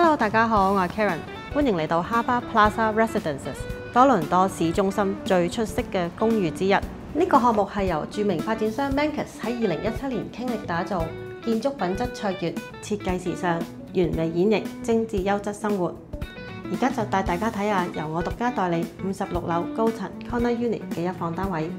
Hello， 大家好，我係 Karen， 歡迎嚟到 Harbour Plaza Residences 多倫多市中心最出色嘅公寓之一。呢個項目係由著名發展商 Mancus 喺2017年傾力打造，建築品質卓越，設計時尚，完美演繹精緻優質生活。而家就帶大家睇下由我獨家代理56樓高層 Corner Unit 嘅一房單位。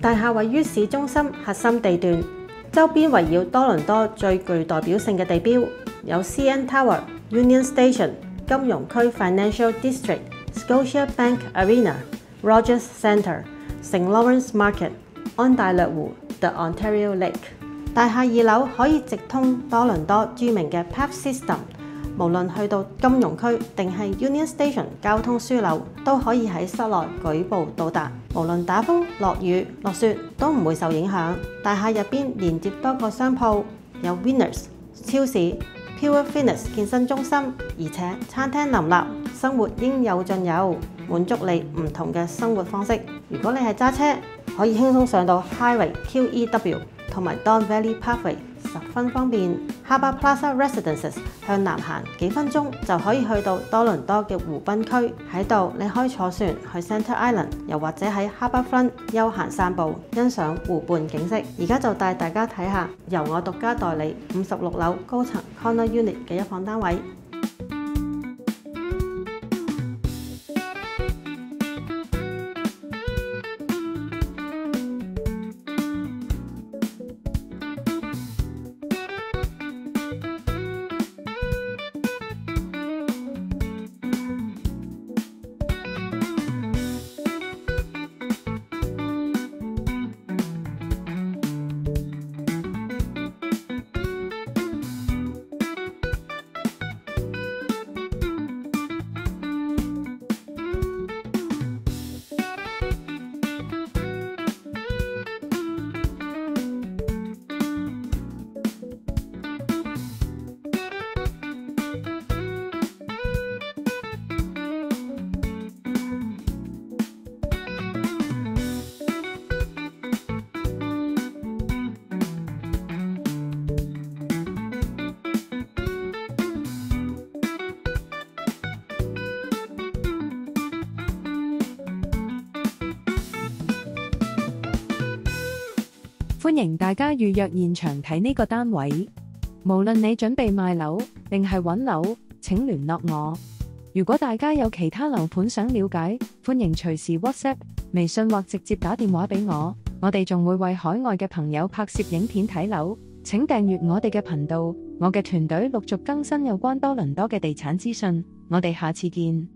大廈位於市中心核心地段，周邊圍繞多倫多最具代表性嘅地標，有 CN Tower、Union Station、金融區 Financial District、Scotiabank Arena、Rogers Centre、St. Lawrence Market、安大略湖 The Ontario Lake。大廈2樓可以直通多倫多著名嘅 PATH System， 無論去到金融區定係 Union Station 交通樞紐，都可以喺室內舉步到達。無論打風、落雨、落雪都唔會受影響。大廈入邊連接多個商鋪，有 Winners 超市、Pure Fitness 健身中心，而且餐廳林立，生活應有盡有，滿足你唔同嘅生活方式。如果你係揸車，可以輕鬆上到 Highway QEW 同埋 Don Valley Parkway， 十分方便。Harbour Plaza Residences 向南行幾分鐘就可以去到多倫多嘅湖濱區，喺度你可以坐船去 Centre Island， 又或者喺 Harbourfront 休閒散步，欣賞湖畔景色。而家就帶大家睇下由我獨家代理56樓高層 Corner Unit 嘅一房單位。歡迎大家預約現場睇呢個單位。無論你準備賣樓定係揾樓，請聯絡我。如果大家有其他樓盤想了解，歡迎隨時 WhatsApp、微信或直接打電話俾我。我哋仲會為海外嘅朋友拍攝影片睇樓。請訂閱我哋嘅頻道，我嘅團隊陸續更新有關多倫多嘅地產資訊。我哋下次見。